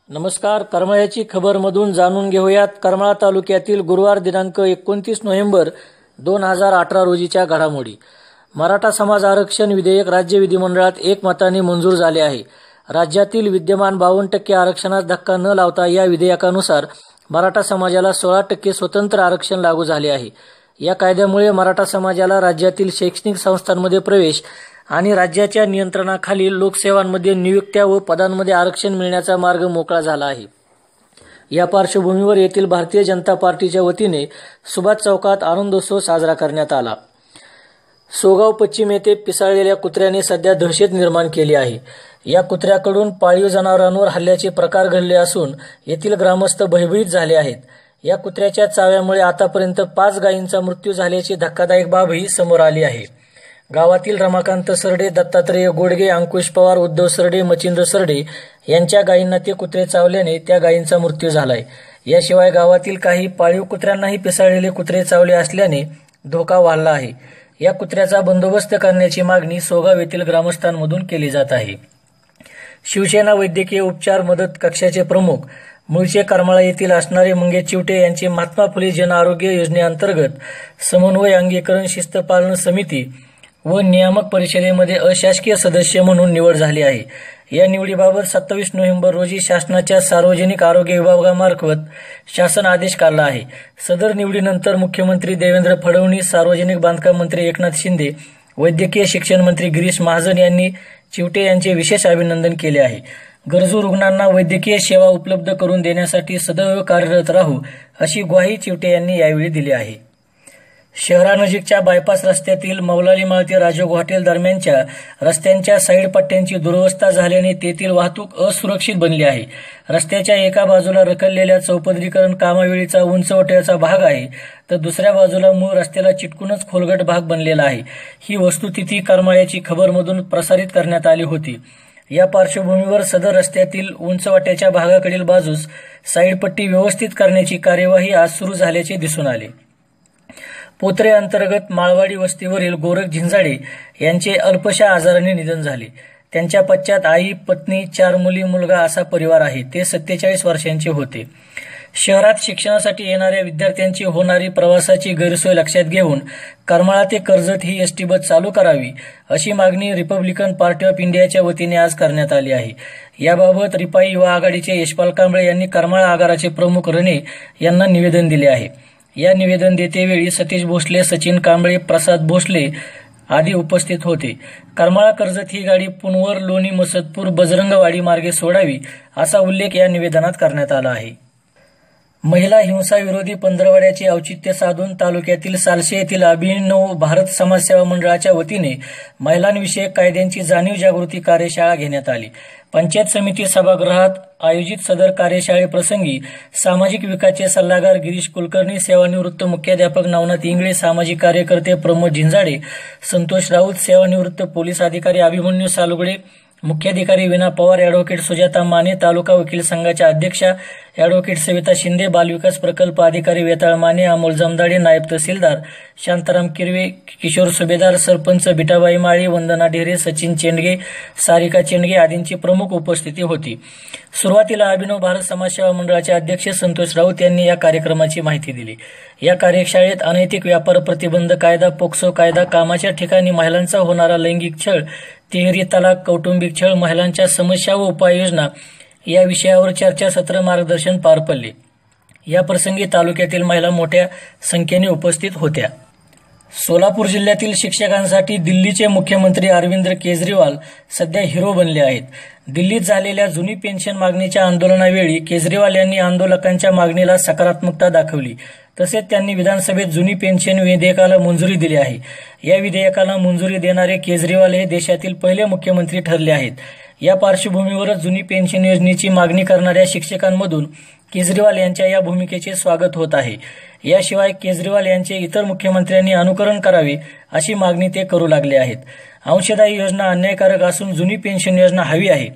नमस्कार. करमाळ्याची खबरमधून जाणून घेऊयात करमाळा तालुक्यातील गुरुवार दिनांक 29 नोव्हेंबर 2018 रोजीच्या घडामोडी. मराठा समाज आरक्षण विधेयक राज्य विधिमंडळात एकमताने मंजूर झाले आहे. राज्यातील विद्यमान 52% आरक्षणास धक्का न लावता या विधेयकानुसार मराठा समाजाला 16% स्वतंत्र आरक्षण लागू झाले आहे. या कायद्यामुळे मराठा समाजाला राज्यातील शैक्षणिक संस्थांमध्ये प्रवेश आणि राज्याच्या नियंत्रणाखालील लोकसेवांमध्ये नियुक्त्या व पदांमध्ये आरक्षण मिळण्याचा मार्ग मोकळा झाला आहे. या पार्श्वभूमीवर येथील भारतीय जनता पार्टीच्या वतीने सुभाष चौकात आनंदोत्सव साजरा करण्यात आला. सोगाव पश्चिम येथे पिसाळलेल्या कुत्र्याने सध्या दहशत निर्माण केली आहे. या कुत्र्याकडून पाळीव जनावरांवर हल्ल्याचे प्रकार घडले असून येथील ग्रामस्थ भयभीत झाले आहेत. या कुत्र्याच्या चाव्यामुळे आतापर्यंत 5 गायींचा मृत्यू झाल्याची धक्कादायक बाबही समोर आली आहे. गावातील रमाकांत सरडे, दत्तात्रेय गोडगे, अंकुश पवार, उद्धव सरडे, मच्छिंद्र सरडे यांच्या गायींना ते कुत्रे चावल्याने त्या गायींचा मृत्यू झालाय. याशिवाय गावातील काही पाळीव कुत्र्यांनाही पिसाळलेले कुत्रे चावले असल्याने धोका वाढला आहे. या कुत्र्याचा बंदोबस्त करण्याची मागणी सोगाव येथील ग्रामस्थांमधून केली जात आहे. शिवसेना वैद्यकीय उपचार मदत कक्षाचे प्रमुख मूळचे करमाळा येथील असणारे मंगेश चिवटे यांची महात्मा फुले जन आरोग्य योजनेअंतर्गत समन्वय अंगीकरण शिस्त पालन समिती व नियामक परिषदेमध्ये अशासकीय सदस्य म्हणून निवड झाली आहे. या निवडीबाबत 27 नोव्हेंबर रोजी शासनाच्या सार्वजनिक आरोग्य विभागामार्फत शासन आदेश काढला आहे. सदर निवडीनंतर मुख्यमंत्री देवेंद्र फडणवीस, सार्वजनिक बांधकाम मंत्री एकनाथ शिंदे, वैद्यकीय शिक्षण मंत्री गिरीश महाजन यांनी चिवटे यांचे विशेष अभिनंदन केले आहे. गरजू रुग्णांना वैद्यकीय सेवा उपलब्ध करून देण्यासाठी सदैव कार्यरत राहू अशी ग्वाही चिवटे यांनी यावेळी दिली आहे. शहरानजीकच्या बायपास रस्त्यातील मौलाली माळ ते राजोग हॉटेल दरम्यानच्या रस्त्यांच्या साईड पट्ट्यांची दुरवस्था झाल्याने तेथील वाहतूक असुरक्षित बनली आहे. रस्त्याच्या एका बाजूला रखडलेल्या चौपदरीकरण कामावेळीचा उंचवट्याचा भाग आहे तर दुसऱ्या बाजूला मूळ रस्त्याला चिटकूनच खोलगट भाग बनलेला आहे. ही वस्तुस्थिती करमाळ्याची खबरमधून प्रसारित करण्यात आली होती. या पार्श्वभूमीवर सदर रस्त्यातील उंचवट्याच्या भागाकडील बाजूस साईडपट्टी व्यवस्थित करण्याची कार्यवाही आज सुरू झाल्याचे दिसून आले. पोत्रे अंतर्गत माळवाडी वस्तीवरील गोरख झिंजाडे यांचे अल्पशा आजाराने निधन झाले. त्यांच्या पश्चात आई, पत्नी, 4 मुली, मुलगा असा परिवार आहे. ते 47 वर्षांचे होते. शहरात शिक्षणासाठी येणाऱ्या विद्यार्थ्यांची होणारी प्रवासाची गैरसोय लक्षात घेऊन करमाळा ते कर्जत ही एसटी बस चालू करावी अशी मागणी रिपब्लिकन पार्टी ऑफ इंडियाच्या वतीने आज करण्यात आली आहे. याबाबत रिपाई युवा आघाडीचे यशपाल कांबळे यांनी करमाळा आगाराचे प्रमुख रणे यांना निवेदन दिले आहे. या निवेदन देतेवेळी सतीश भोसले, सचिन कांबळे, प्रसाद भोसले आदी उपस्थित होते. करमाळा कर्जत ही गाडी पुनवर, लोणी, मसदपूर, बजरंगवाडी मार्गे सोडावी असा उल्लेख या निवेदनात करण्यात आला आहे. महिला हिंसा विरोधी पंधरवड्याचे औचित्य साधून तालुक्यातील सालशे येथील अभिनव भारत समाजसेवा मंडळाच्या वतीने महिलांविषयक कायद्यांची जाणीव जागृती कार्यशाळा घेण्यात आली. पंचायत समिती सभागृहात आयोजित सदर कार्यशाळेप्रसंगी सामाजिक विकासचे सल्लागार गिरीश कुलकर्णी, सेवानिवृत्त मुख्याध्यापक नवनाथ इंगळे, सामाजिक कार्यकर्ते प्रमोद झिंजाडे, संतोष राऊत, सेवानिवृत्त पोलीस अधिकारी अभिमन्यू सालुगडे, मुख्याधिकारी विना पवार, ॲडव्होकेट सुजाता माने, तालुका वकील संघाच्या अध्यक्षा ॲडव्होकेट सविता शिंदे, बालविकास प्रकल्प अधिकारी वेताळ माने, अमोल जमदाडे, नायब तहसीलदार शांताराम किरवे, किशोर सुभेदार, सरपंच बिटाबाई माळी, वंदना ढेरे, सचिन चेंडगे, सारिका चेंडगे आदींची प्रमुख उपस्थिती होती. सुरुवातीला अभिनव भारत समाजसेवा मंडळाचे अध्यक्ष संतोष राऊत यांनी या कार्यक्रमाची माहिती दिली. या कार्यशाळेत अनैतिक व्यापार प्रतिबंध कायदा, पोक्सो कायदा, कामाच्या ठिकाणी महिलांचा होणारा लैंगिक छळ, तिहेरी तलाक, कौटुंबिक छळ, महिलांच्या समस्या व उपाययोजना या विषयावर चर्चासत्र, मार्गदर्शन पार पडले. या प्रसंगी तालुक्यातील महिला मोठ्या संख्येने उपस्थित होत्या. सोलापूर जिल्ह्यातील शिक्षकांसाठी दिल्लीचे मुख्यमंत्री अरविंद केजरीवाल सध्या हिरो बनले आहेत. दिल्लीत झालेल्या जुनी पेन्शन मागणीच्या आंदोलनावेळी केजरीवाल यांनी आंदोलकांच्या मागणीला सकारात्मकता दाखवली. तसेच त्यांनी विधानसभेत जुनी पेन्शन विधेयकाला मंजुरी दिली आहे. या विधेयकाला मंजुरी देणारे केजरीवाल हे देशातील पहिले मुख्यमंत्री ठरले आहेत. या पार्श्वभूमीवरच जुनी पेन्शन योजनेची मागणी करणाऱ्या शिक्षकांमधून केजरीवाल यांच्या या भूमिकेचे स्वागत होत आहे. याशिवाय केजरीवाल यांचे इतर मुख्यमंत्र्यांनी अनुकरण करावे अशी मागणी ते करू लागले आहेत. अंशदायी योजना अन्यायकारक असून जुनी पेन्शन योजना हवी आहे.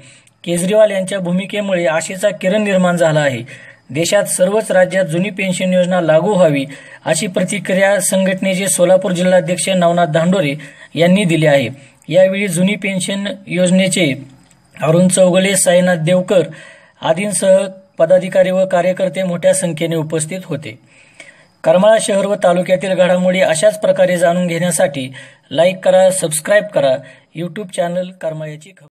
केजरीवाल यांच्या भूमिकेमुळे आशेचा किरण निर्माण झाला आहे. देशात सर्वच राज्यात जुनी पेन्शन योजना लागू व्हावी अशी प्रतिक्रिया संघटनेचे सोलापूर जिल्हाध्यक्ष नवनाथ धांडोरे यांनी दिली आहे. यावेळी जुनी पेन्शन योजनेचे अरुण चौगले, साईनाथ देवकर आदींसह पदाधिकारी व कार्यकर्ते मोठ्या संख्येने उपस्थित होते. करमाळा शहर व तालुक्यातील घडामोडी अशाच प्रकारे जाणून घेण्यासाठी लाईक करा, सबस्क्राईब करा. यूट्यूब चॅनल करमाळ्याची खबर.